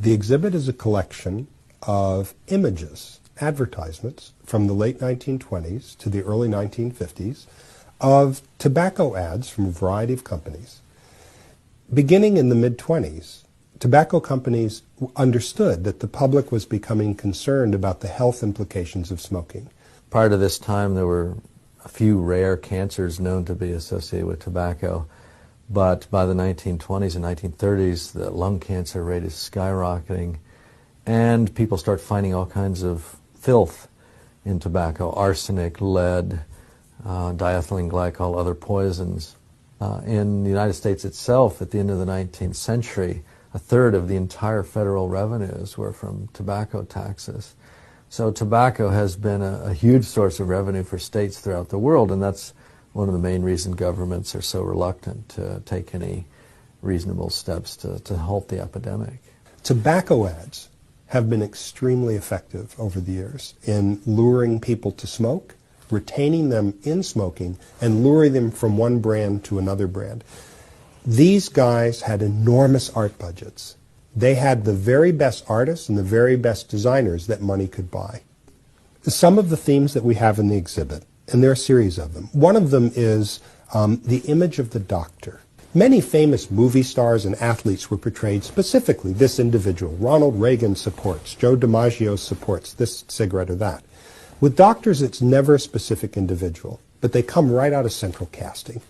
The exhibit is a collection of images, advertisements from the late 1920s to the early 1950s of tobacco ads from a variety of companies. Beginning in the mid-20s, tobacco companies understood that the public was becoming concerned about the health implications of smoking. Prior to this time, there were a few rare cancers known to be associated with tobacco, but by the 1920s and 1930s, the lung cancer rate is skyrocketing, and people start finding all kinds of filth in tobacco: arsenic, lead, diethylene glycol, other poisons. In the United States itself, at the end of the 19th century, a third of the entire federal revenues were from tobacco taxes. So tobacco has been a huge source of revenue for states throughout the world, and that's one of the main reasons governments are so reluctant to take any reasonable steps to halt the epidemic. Tobacco ads have been extremely effective over the years in luring people to smoke, retaining them in smoking, and luring them from one brand to another brand. These guys had enormous art budgets. They had the very best artists and the very best designers that money could buy. Some of the themes that we have in the exhibit, and there are a series of them. One of them is the image of the doctor. Many famous movie stars and athletes were portrayed specifically. This individual, Ronald Reagan supports, Joe DiMaggio supports this cigarette or that. With doctors, it's never a specific individual, but they come right out of central casting.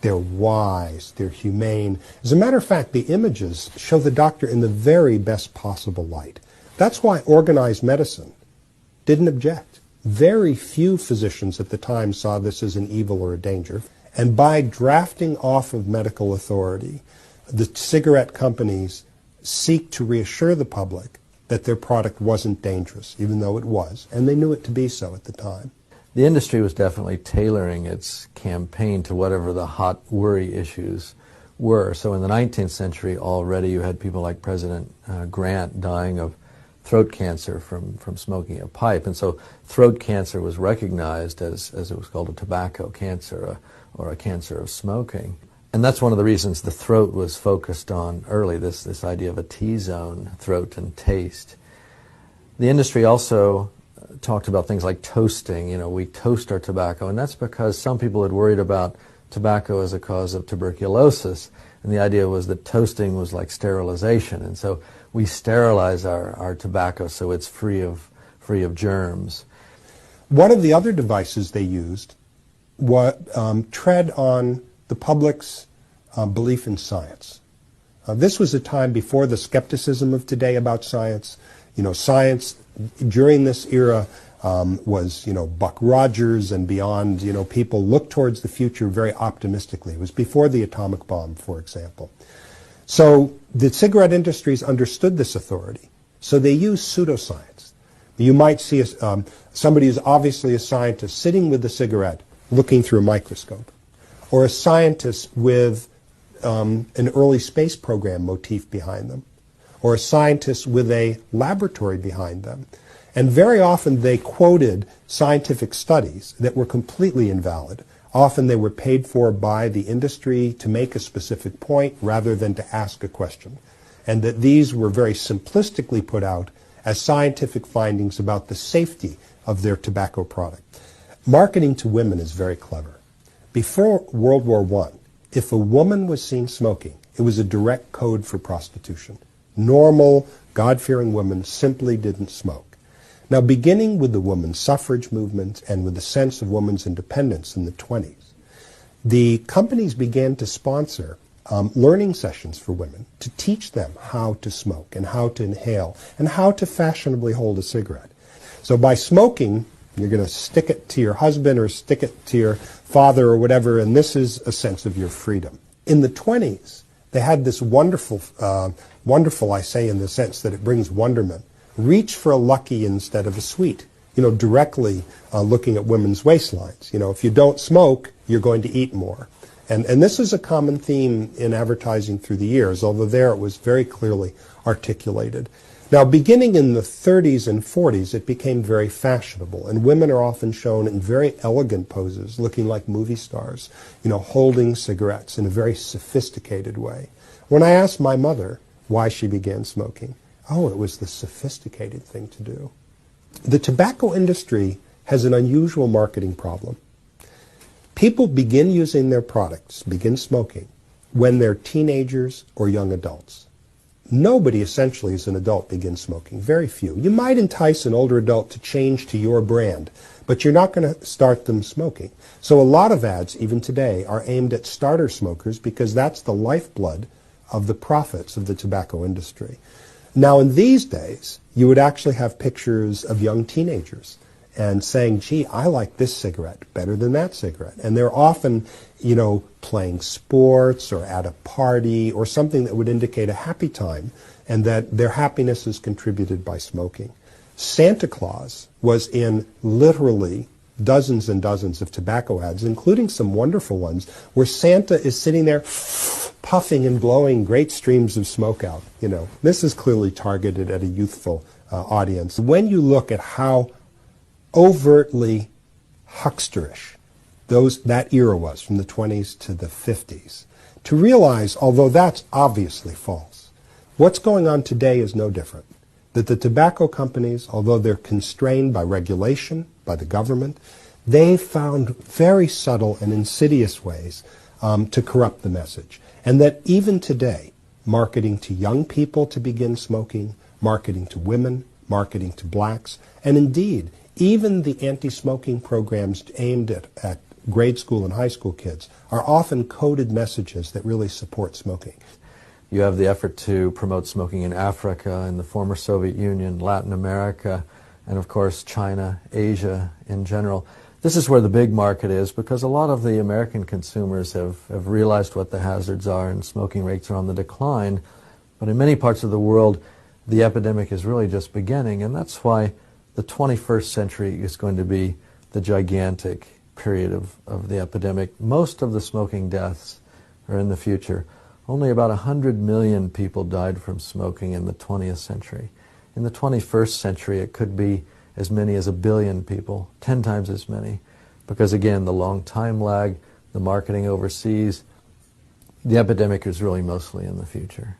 They're wise, they're humane. As a matter of fact, the images show the doctor in the very best possible light. That's why organized medicine didn't object. Very few physicians at the time saw this as an evil or a danger. And by drafting off of medical authority, the cigarette companies seek to reassure the public that their product wasn't dangerous, even though it was, and they knew it to be so at the time. The industry was definitely tailoring its campaign to whatever the hot worry issues were. So in the 19th century already you had people like President Grant dying of throat cancer from smoking a pipe. And so throat cancer was recognized as it was called, a tobacco cancer or a cancer of smoking. And that's one of the reasons the throat was focused on early, this idea of a T-zone, throat and taste. The industry also talked about things like toasting. You know, we toast our tobacco, and that's because some people had worried about tobacco as a cause of tuberculosis, and the idea was that toasting was like sterilization, and so we sterilize our tobacco so it's free of germs. One of the other devices they used was tread on the public's belief in science. This was a time before the skepticism of today about science. You know, science during this era was, Buck Rogers and beyond. People looked towards the future very optimistically. It was before the atomic bomb, for example. So the cigarette industries understood this authority. So they used pseudoscience. You might see somebody who's obviously a scientist sitting with the cigarette looking through a microscope, or a scientist with an early space program motif behind them, or a scientist with a laboratory behind them. And very often they quoted scientific studies that were completely invalid. Often they were paid for by the industry to make a specific point rather than to ask a question. And that these were very simplistically put out as scientific findings about the safety of their tobacco product. Marketing to women is very clever. Before World War I, if a woman was seen smoking, it was a direct code for prostitution. Normal, God-fearing women simply didn't smoke. Now, beginning with the women's suffrage movement and with the sense of women's independence in the 20s, the companies began to sponsor learning sessions for women to teach them how to smoke and how to inhale and how to fashionably hold a cigarette. So by smoking, you're going to stick it to your husband or stick it to your father or whatever, and this is a sense of your freedom. In the 20s, they had this wonderful, I say in the sense that it brings wonderment, reach for a lucky instead of a sweet, directly looking at women's waistlines. If you don't smoke, you're going to eat more. And this is a common theme in advertising through the years, although there it was very clearly articulated. Now, beginning in the 30s and 40s, it became very fashionable, and women are often shown in very elegant poses, looking like movie stars, holding cigarettes in a very sophisticated way. When I asked my mother why she began smoking, Oh, it was the sophisticated thing to do. The tobacco industry has an unusual marketing problem. People begin using their products, begin smoking, when they're teenagers or young adults. Nobody essentially as an adult begins smoking, very few. You might entice an older adult to change to your brand, but you're not going to start them smoking. So a lot of ads, even today, are aimed at starter smokers because that's the lifeblood of the profits of the tobacco industry. Now in these days, you would actually have pictures of young teenagers and saying, gee, I like this cigarette better than that cigarette. And they're often, playing sports or at a party or something that would indicate a happy time and that their happiness is contributed by smoking. Santa Claus was in literally dozens and dozens of tobacco ads, including some wonderful ones where Santa is sitting there puffing and blowing great streams of smoke out. This is clearly targeted at a youthful audience. When you look at how overtly hucksterish that era was, from the 20s to the 50s, to realize, although that's obviously false, what's going on today is no different. That the tobacco companies, although they're constrained by regulation, by the government, they've found very subtle and insidious ways to corrupt the message. And that even today, marketing to young people to begin smoking, marketing to women, marketing to blacks, and indeed, even the anti-smoking programs aimed at grade school and high school kids are often coded messages that really support smoking. You have the effort to promote smoking in Africa, in the former Soviet Union, Latin America, and of course China, Asia in general. This is where the big market is because a lot of the American consumers have realized what the hazards are and smoking rates are on the decline. But in many parts of the world, the epidemic is really just beginning, and that's why the 21st century is going to be the gigantic period of the epidemic. Most of the smoking deaths are in the future. Only about 100 million people died from smoking in the 20th century. In the 21st century, it could be as many as 1 billion people, 10 times as many, because again, the long time lag, the marketing overseas, the epidemic is really mostly in the future.